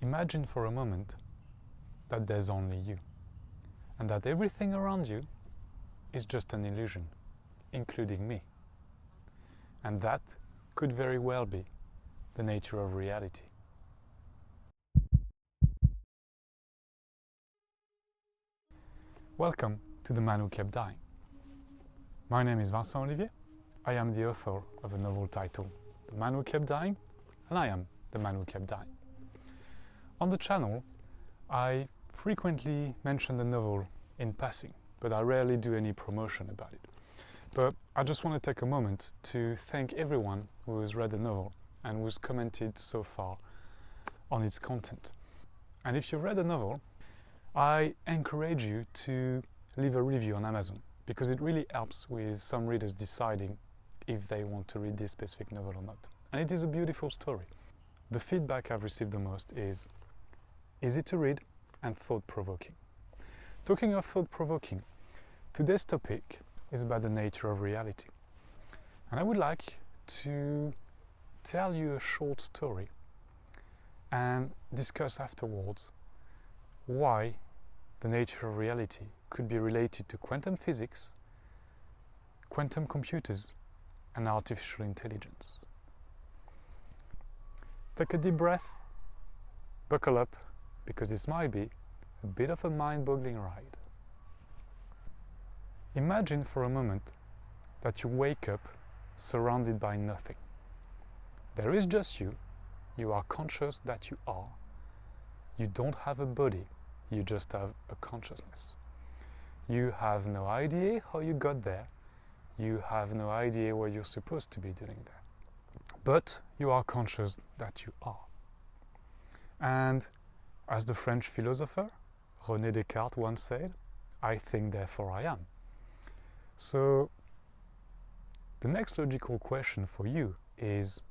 Imagine for a moment that there's only you, and that everything around you is just an illusion, including me. And that could very well be the nature of reality. Welcome to The Man Who Kept Dying. My name is Vincent Olivier. I am the author of a novel titled The Man Who Kept Dying, and I am the man who kept dying. On the channel, I frequently mention the novel in passing, but I rarely do any promotion about it. But I just want to take a moment to thank everyone who has read the novel and who's commented so far on its content. And if you've read the novel, I encourage you to leave a review on Amazon, because it really helps with some readers deciding if they want to read this specific novel or not. And it is a beautiful story. The feedback I've received the most is easy to read and thought-provoking. Talking of thought-provoking, today's topic is about the nature of reality. And I would like to tell you a short story and discuss afterwards why the nature of reality could be related to quantum physics, quantum computers, and artificial intelligence. Take a deep breath, buckle up, because this might be a bit of a mind-boggling ride. Imagine for a moment that you wake up surrounded by nothing. There is just you. You are conscious that you are. You don't have a body, you just have a consciousness. You have no idea how you got there. You have no idea what you're supposed to be doing there. But you are conscious that you are. And as the French philosopher René Descartes once said, I think therefore I am. So the next logical question for you is,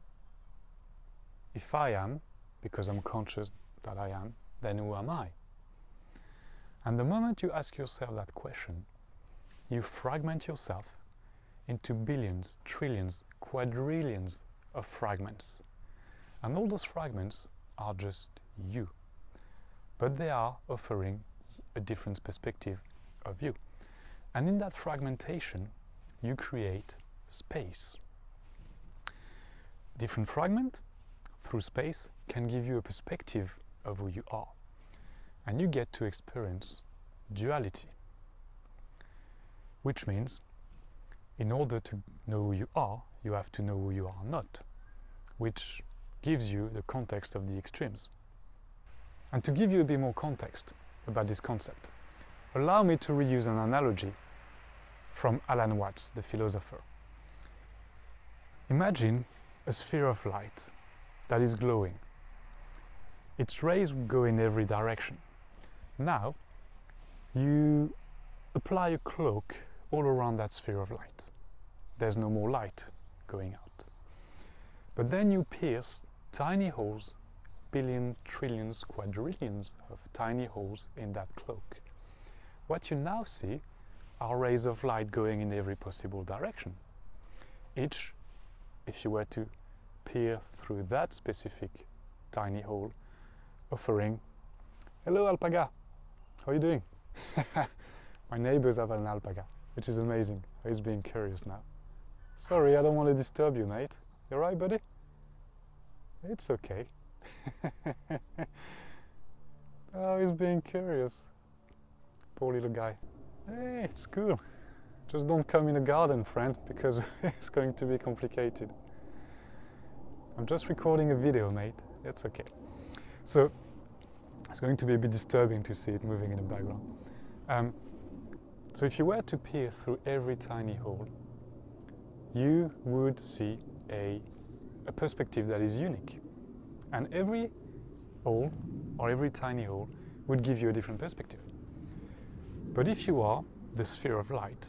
if I am, because I'm conscious that I am, then who am I? And the moment you ask yourself that question, you fragment yourself into billions, trillions, quadrillions of fragments. And all those fragments are just you. But they are offering a different perspective of you. And in that fragmentation, you create space. Different fragment through space can give you a perspective of who you are. And you get to experience duality. Which means, in order to know who you are, you have to know who you are not, which gives you the context of the extremes. And to give you a bit more context about this concept, allow me to reuse an analogy from Alan Watts, the philosopher. Imagine a sphere of light that is glowing. Its rays go in every direction. Now, you apply a cloak all around that sphere of light. There's no more light going out. But then you pierce tiny holes, billions, trillions, quadrillions of tiny holes in that cloak. What you now see are rays of light going in every possible direction. Each, if you were to peer through that specific tiny hole, offering, hello alpaca, how are you doing? My neighbors have an alpaca, which is amazing. He's being curious now. Sorry, I don't want to disturb you, mate. You alright, buddy? It's okay. Oh, he's being curious. Poor little guy. Hey, it's cool. Just don't come in the garden, friend, because it's going to be complicated. I'm just recording a video, mate. It's okay. So, it's going to be a bit disturbing to see it moving in the background. So if you were to peer through every tiny hole, you would see a perspective that is unique. And every hole, or every tiny hole, would give you a different perspective. But if you are the sphere of light,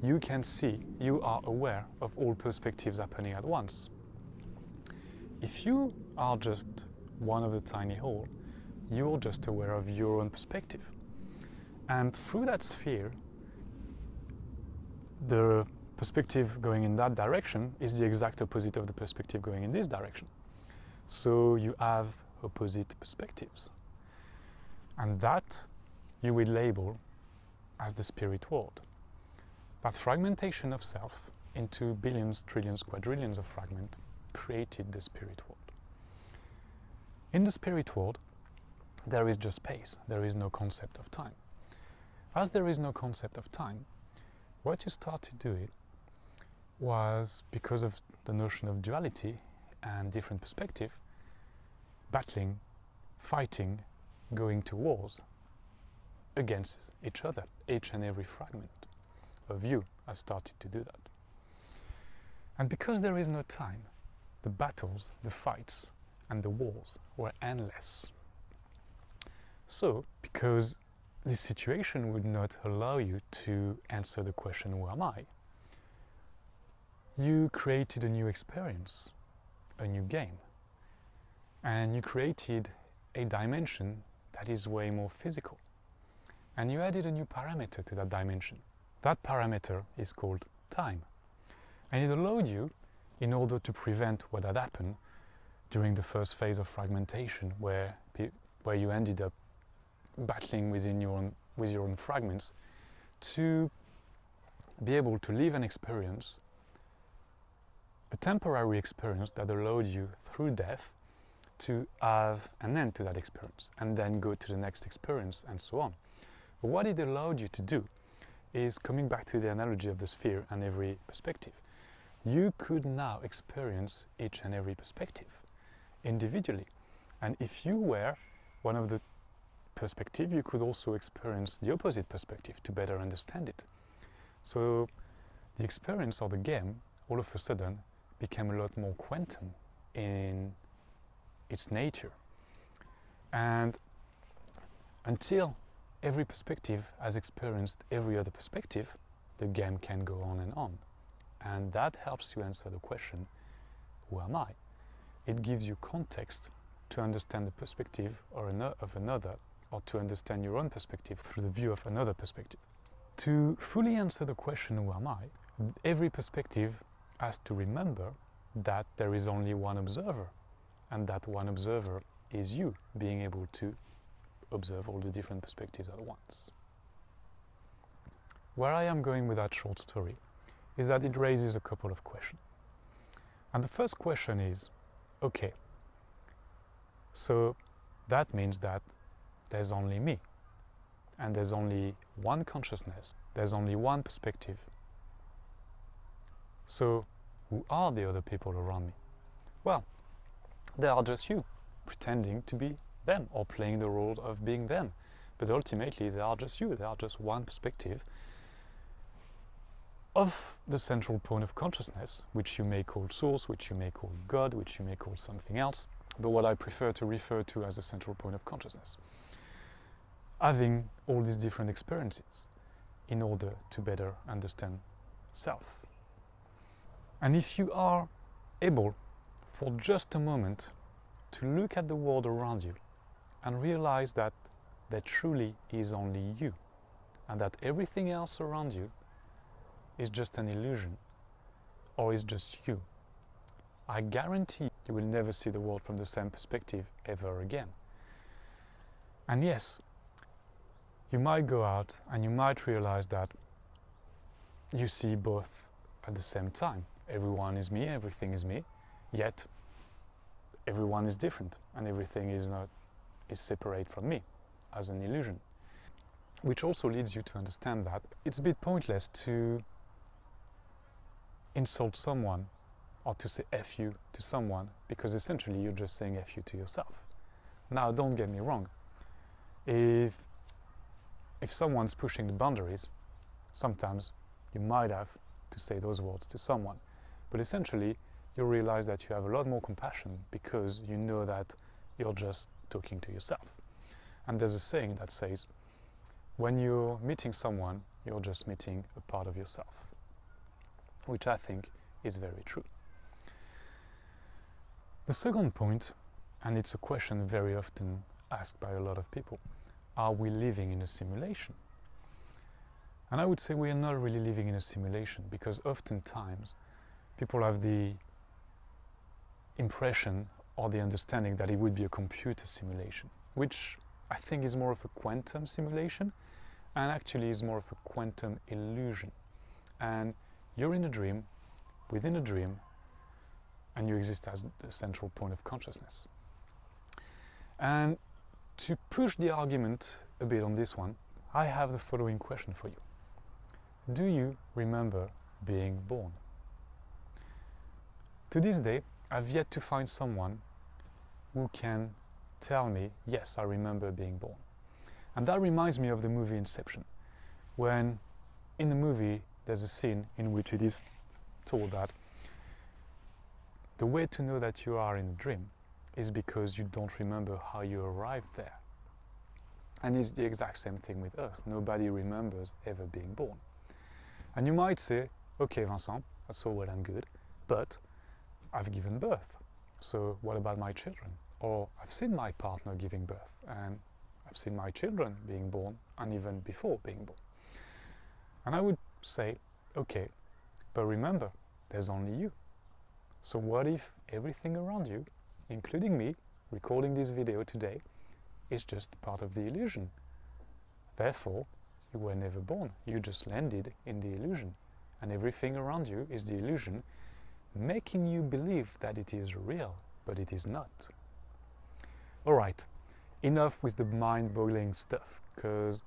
you can see, you are aware of all perspectives happening at once. If you are just one of the tiny holes, you're just aware of your own perspective. And through that sphere, the perspective going in that direction is the exact opposite of the perspective going in this direction. So you have opposite perspectives. And that you will label as the spirit world. That fragmentation of self into billions, trillions, quadrillions of fragments created the spirit world. In the spirit world, there is just space. There is no concept of time. As there is no concept of time, what you started doing was, because of the notion of duality and different perspective, battling, fighting, going to wars against each other. Each and every fragment of you has started to do that. And because there is no time, the battles, the fights, and the wars were endless. So, because this situation would not allow you to answer the question, who am I? You created a new experience, a new game, and you created a dimension that is way more physical. And you added a new parameter to that dimension. That parameter is called time. And it allowed you, in order to prevent what had happened during the first phase of fragmentation, where you ended up battling with your own fragments, to be able to live an experience, a temporary experience that allowed you, through death, to have an end to that experience, and then go to the next experience, and so on. But what it allowed you to do is, coming back to the analogy of the sphere and every perspective, you could now experience each and every perspective individually. And if you were one of the perspective, you could also experience the opposite perspective to better understand it. So the experience or the game, all of a sudden, became a lot more quantum in its nature. And until every perspective has experienced every other perspective, the game can go on and on. And that helps you answer the question, who am I? It gives you context to understand the perspective of another, or to understand your own perspective through the view of another perspective. To fully answer the question, who am I? Every perspective has to remember that there is only one observer, and that one observer is you, being able to observe all the different perspectives at once. Where I am going with that short story is that it raises a couple of questions. And the first question is, okay, so that means that there's only me, and there's only one consciousness, there's only one perspective. So who are the other people around me? Well, they are just you, pretending to be them, or playing the role of being them. But ultimately, they are just you, they are just one perspective of the central point of consciousness, which you may call source, which you may call God, which you may call something else, but what I prefer to refer to as the central point of consciousness. Having all these different experiences in order to better understand self. And if you are able, for just a moment, to look at the world around you and realize that there truly is only you, and that everything else around you is just an illusion, or is just you, I guarantee you will never see the world from the same perspective ever again. And yes, you might go out and you might realize that you see both at the same time. Everyone is me, everything is me, yet everyone is different, and everything is separate from me, as an illusion. Which also leads you to understand that it's a bit pointless to insult someone or to say F you to someone, because essentially you're just saying F you to yourself. Now, don't get me wrong. If someone's pushing the boundaries, sometimes you might have to say those words to someone. But essentially, you'll realize that you have a lot more compassion, because you know that you're just talking to yourself. And there's a saying that says, when you're meeting someone, you're just meeting a part of yourself, which I think is very true. The second point, and it's a question very often asked by a lot of people, are we living in a simulation? And I would say we are not really living in a simulation, because oftentimes people have the impression or the understanding that it would be a computer simulation, which I think is more of a quantum simulation and actually is more of a quantum illusion. And you're in a dream, within a dream, and you exist as the central point of consciousness. And to push the argument a bit on this one, I have the following question for you. Do you remember being born? To this day, I've yet to find someone who can tell me, yes, I remember being born. And that reminds me of the movie Inception, when in the movie there's a scene in which it is told that the way to know that you are in a dream is because you don't remember how you arrived there. And it's the exact same thing with us. Nobody remembers ever being born. And you might say, okay, Vincent, that's all well and good, but I've given birth. So what about my children? Or I've seen my partner giving birth, and I've seen my children being born, and even before being born. And I would say, okay, but remember, there's only you. So what if everything around you, including me, recording this video today, is just part of the illusion? Therefore, you were never born. You just landed in the illusion. And everything around you is the illusion, making you believe that it is real, but it is not. Alright, enough with the mind-boggling stuff, because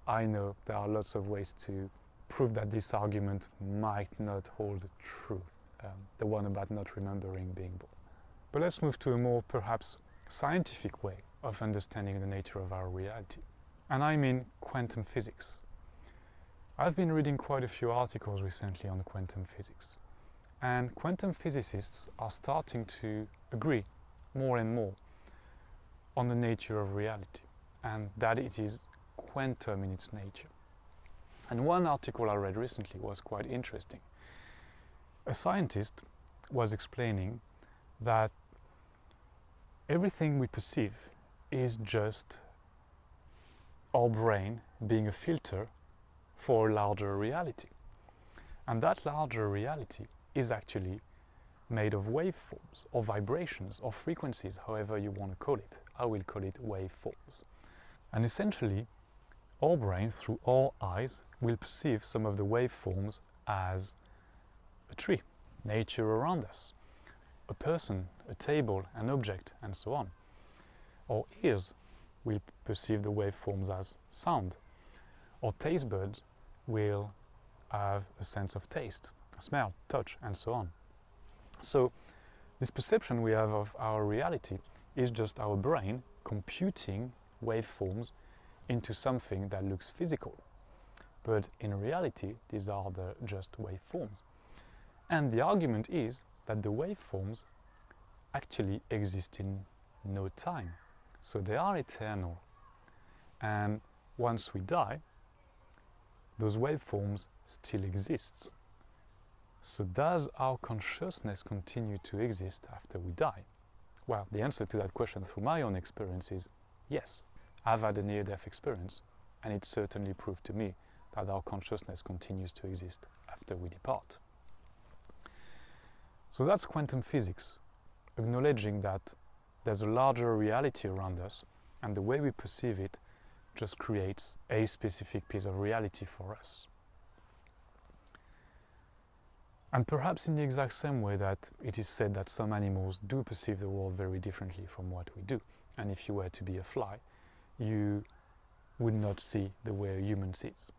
I know there are lots of ways to prove that this argument might not hold true, the one about not remembering being born. But let's move to a more perhaps scientific way of understanding the nature of our reality. And I mean quantum physics. I've been reading quite a few articles recently on quantum physics. And quantum physicists are starting to agree more and more on the nature of reality, and that it is quantum in its nature. And one article I read recently was quite interesting. A scientist was explaining that everything we perceive is just our brain being a filter for a larger reality. And that larger reality is actually made of waveforms or vibrations or frequencies, however you want to call it. I will call it waveforms. And essentially, our brain, through our eyes, will perceive some of the waveforms as a tree, nature around us, a person, a table, an object, and so on. Our ears will perceive the waveforms as sound. Our taste buds will have a sense of taste, smell, touch, and so on. So this perception we have of our reality is just our brain computing waveforms into something that looks physical. But in reality, these are just waveforms. And the argument is that the waveforms actually exist in no time. So they are eternal. And once we die, those waveforms still exist. So does our consciousness continue to exist after we die? Well, the answer to that question through my own experience is yes. I've had a near-death experience, and it certainly proved to me that our consciousness continues to exist after we depart. So that's quantum physics, acknowledging that there's a larger reality around us, and the way we perceive it just creates a specific piece of reality for us. And perhaps in the exact same way that it is said that some animals do perceive the world very differently from what we do. And if you were to be a fly, you would not see the way a human sees.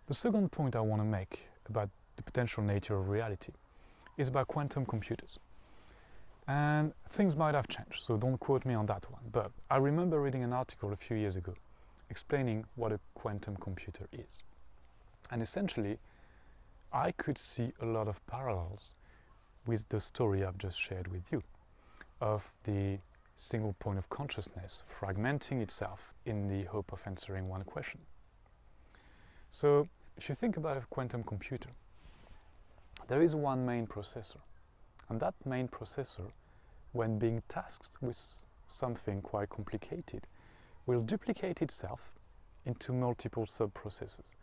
The second point I want to make about the potential nature of reality is about quantum computers. And things might have changed, so don't quote me on that one. But I remember reading an article a few years ago explaining what a quantum computer is. And essentially, I could see a lot of parallels with the story I've just shared with you of the single point of consciousness fragmenting itself in the hope of answering one question. So, if you think about a quantum computer, there is one main processor, and that main processor, when being tasked with something quite complicated, will duplicate itself into multiple sub-processors.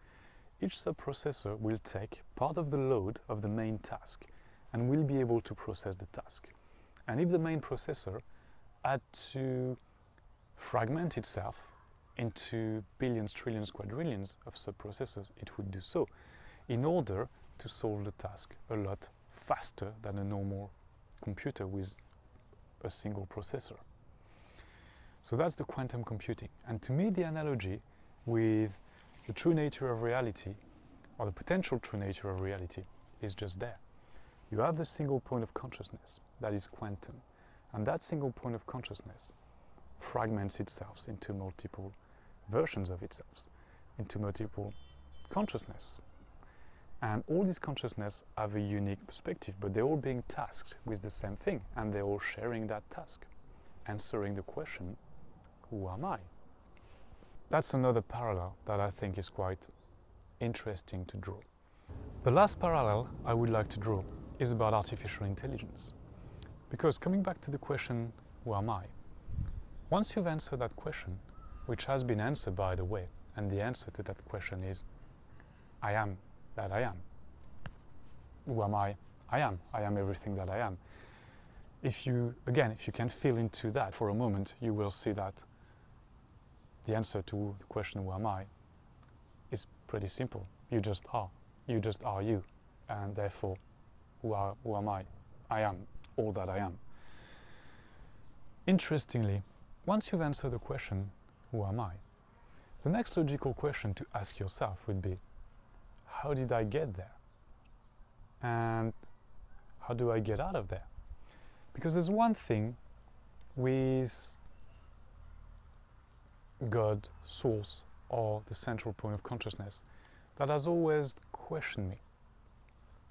Each sub-processor will take part of the load of the main task and will be able to process the task. And if the main processor had to fragment itself into billions, trillions, quadrillions of subprocessors, it would do so in order to solve the task a lot faster than a normal computer with a single processor. So that's the quantum computing. And to me, the analogy with the true nature of reality, or the potential true nature of reality, is just there. You have the single point of consciousness, that is quantum. And that single point of consciousness fragments itself into multiple versions of itself, into multiple consciousness. And all these consciousness have a unique perspective, but they're all being tasked with the same thing, and they're all sharing that task, answering the question, who am I? That's another parallel that I think is quite interesting to draw. The last parallel I would like to draw is about artificial intelligence. Because coming back to the question, who am I? Once you've answered that question, which has been answered by the way, and the answer to that question is, I am that I am. Who am I? I am. I am everything that I am. If you can feel into that for a moment, you will see that the answer to the question, who am I, is pretty simple. You just are. You just are you. And therefore, who am I? I am all that I am. Interestingly, once you've answered the question, who am I? The next logical question to ask yourself would be, how did I get there? And how do I get out of there? Because there's one thing with God, source, or the central point of consciousness that has always questioned me.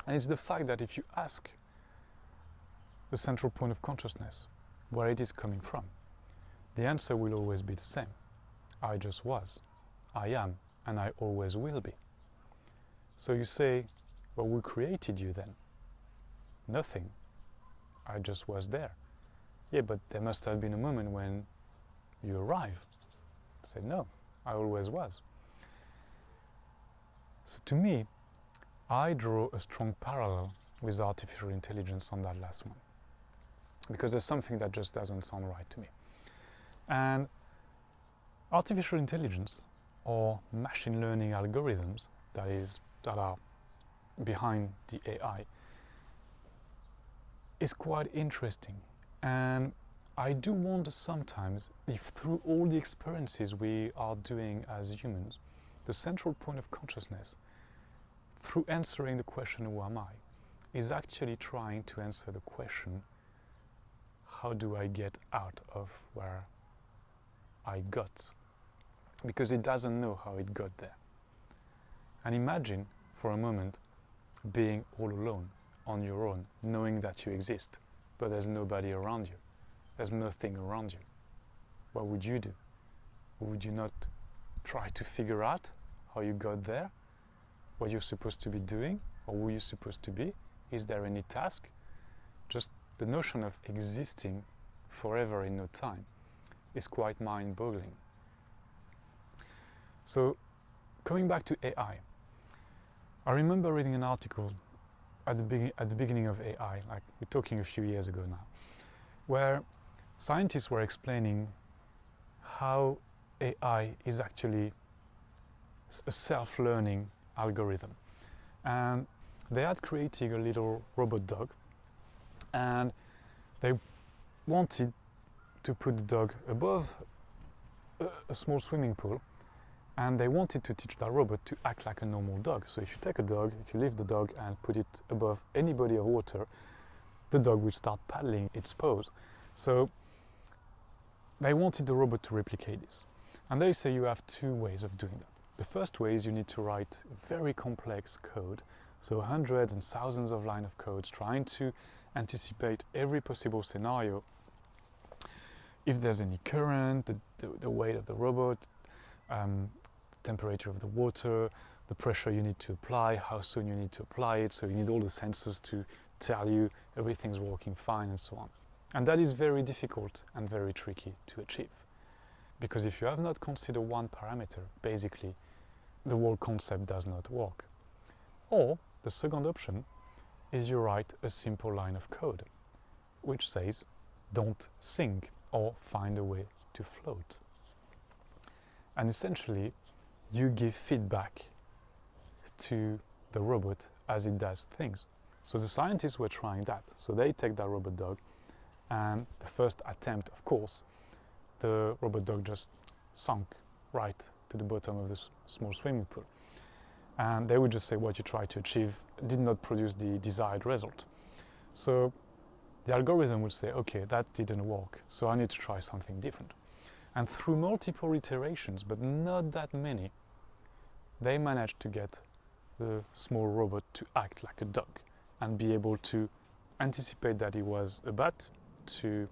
And it's the fact that if you ask the central point of consciousness where it is coming from, the answer will always be the same. I just was, I am, and I always will be. So you say, well, who created you then? Nothing. I just was there. Yeah, but there must have been a moment when you arrived. I said, no, I always was. So to me, I draw a strong parallel with artificial intelligence on that last one. Because there's something that just doesn't sound right to me. And artificial intelligence, or machine learning algorithms that are behind the AI, is quite interesting. And I do wonder sometimes if through all the experiences we are doing as humans, the central point of consciousness, through answering the question, who am I, is actually trying to answer the question, how do I get out of where I got? Because it doesn't know how it got there. And imagine for a moment being all alone, on your own, knowing that you exist, but there's nobody around you. There's nothing around you. What would you do? Would you not try to figure out how you got there? What you're supposed to be doing? Or who you're supposed to be? Is there any task? Just the notion of existing forever in no time is quite mind-boggling. So, coming back to AI, I remember reading an article at the beginning of AI, like we're talking a few years ago now, where scientists were explaining how AI is actually a self-learning algorithm. And they had created a little robot dog, and they wanted to put the dog above a small swimming pool, and they wanted to teach that robot to act like a normal dog. So if you take a dog, if you leave the dog and put it above any body of water, the dog will start paddling its paws. So they wanted the robot to replicate this. And they say you have two ways of doing that. The first way is you need to write very complex code, so hundreds and thousands of lines of codes trying to anticipate every possible scenario. If there's any current, the weight of the robot, the temperature of the water, the pressure you need to apply, how soon you need to apply it, so you need all the sensors to tell you everything's working fine and so on. And that is very difficult and very tricky to achieve. Because if you have not considered one parameter, basically the whole concept does not work. Or the second option is you write a simple line of code which says don't sink or find a way to float. And essentially, you give feedback to the robot as it does things. So the scientists were trying that. So they take that robot dog, and the first attempt, of course, the robot dog just sunk right to the bottom of this small swimming pool. And they would just say what you tried to achieve did not produce the desired result. So the algorithm would say, okay, that didn't work, so I need to try something different. And through multiple iterations, but not that many, they managed to get the small robot to act like a dog and be able to anticipate that it was about to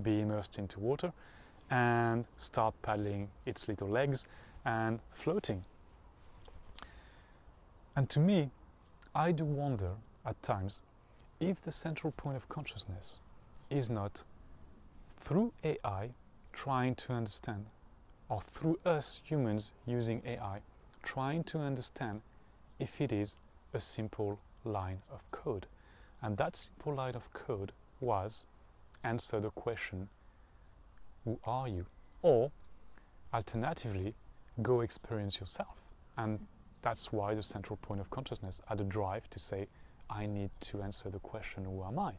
be immersed into water and start paddling its little legs and floating. And to me, I do wonder at times if the central point of consciousness is not through AI trying to understand, or through us humans using AI trying to understand if it is a simple line of code. And that simple line of code was answer the question, who are you? Or alternatively, go experience yourself. And that's why the central point of consciousness had a drive to say, I need to answer the question, who am I?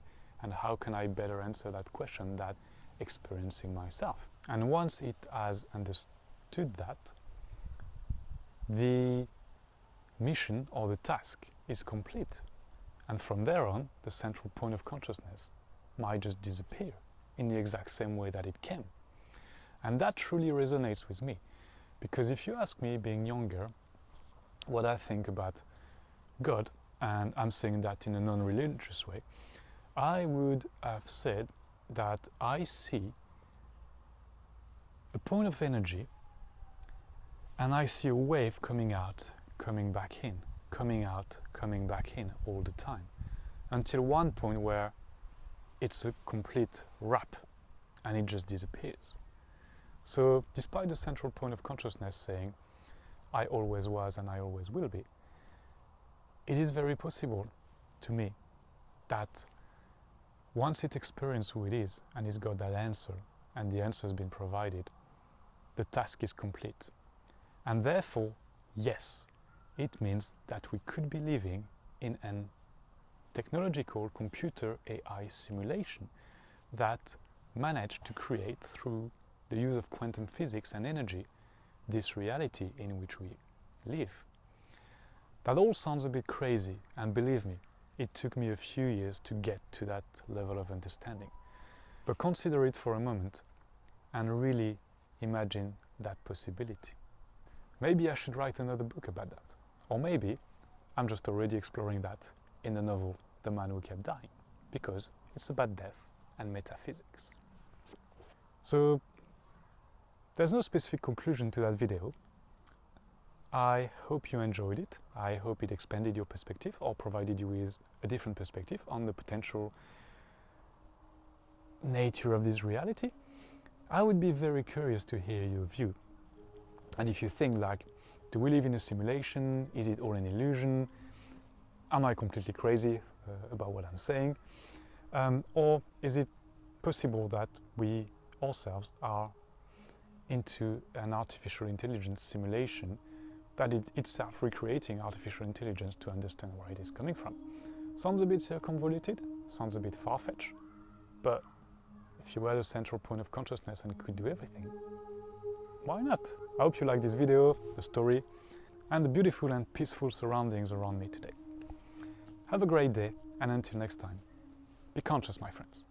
And how can I better answer that question than experiencing myself? And once it has understood that, the mission or the task is complete. And from there on, the central point of consciousness might just disappear in the exact same way that it came. And that truly resonates with me. Because if you ask me, being younger, what I think about God, and I'm saying that in a non-religious way, I would have said that I see a point of energy and I see a wave coming out, coming back in, coming out, coming back in all the time, until one point where it's a complete wrap and it just disappears. So despite the central point of consciousness saying, I always was and I always will be, it is very possible to me that once it experiences who it is and it's got that answer and the answer has been provided, the task is complete. And therefore, yes, it means that we could be living in a technological computer AI simulation that managed to create, through the use of quantum physics and energy, this reality in which we live. That all sounds a bit crazy, and believe me, it took me a few years to get to that level of understanding. But consider it for a moment and really imagine that possibility. Maybe I should write another book about that. Or maybe I'm just already exploring that in the novel The Man Who Kept Dying, because it's about death and metaphysics. So there's no specific conclusion to that video. I hope you enjoyed it. I hope it expanded your perspective or provided you with a different perspective on the potential nature of this reality. I would be very curious to hear your view. And if you think like, do we live in a simulation? Is it all an illusion? Am I completely crazy about what I'm saying? Or is it possible that we ourselves are into an artificial intelligence simulation that is itself recreating artificial intelligence to understand where it is coming from? Sounds a bit circumvoluted, sounds a bit far-fetched, but if you were the central point of consciousness and could do everything, why not? I hope you like this video, the story, and the beautiful and peaceful surroundings around me today. Have a great day, and until next time, be conscious, my friends.